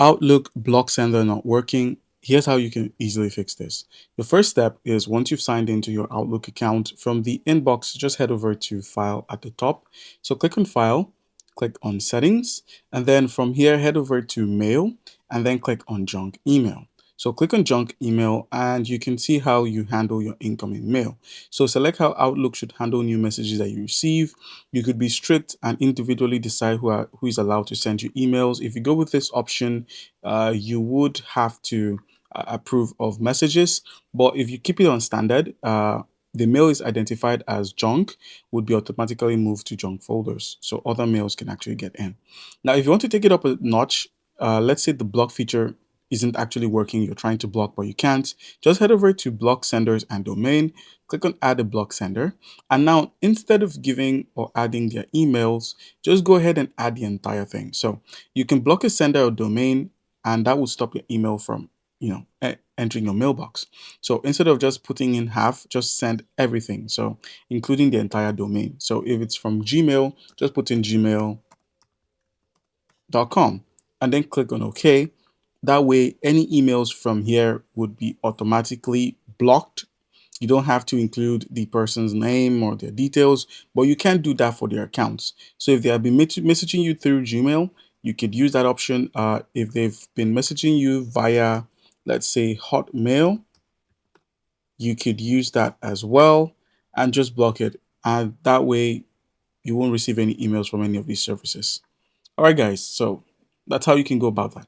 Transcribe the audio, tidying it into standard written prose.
Outlook block sender not working. Here's how you can easily fix this. The first step is once you've signed into your Outlook account from the inbox, just head over to File at the top. So click on File, click on Settings, and then from here, head over to Mail, and then click on Junk Email. So click on Junk Email, and you can see how you handle your incoming mail. So select how Outlook should handle new messages that you receive. You could be strict and individually decide who is allowed to send you emails. If you go with this option, you would have to approve of messages. But if you keep it on standard, the mail is identified as junk, would be automatically moved to junk folders. So other mails can actually get in. Now, if you want to take it up a notch, let's say the block feature isn't actually working, you're trying to block, but you can't, just head over to block senders and domain, click on add a block sender. And now instead of giving or adding their emails, just go ahead and add the entire thing. So you can block a sender or domain, and that will stop your email from entering your mailbox. So instead of just putting in half, just send everything, so including the entire domain. So if it's from Gmail, just put in gmail.com and then click on OK. That way any emails from here would be automatically blocked. You don't have to include the person's name or their details, but you can do that for their accounts. So if they have been messaging you through Gmail, you could use that option. If they've been messaging you via, let's say, Hotmail, you could use that as well and just block it. And that way, you won't receive any emails from any of these services. All right, guys. So that's how you can go about that.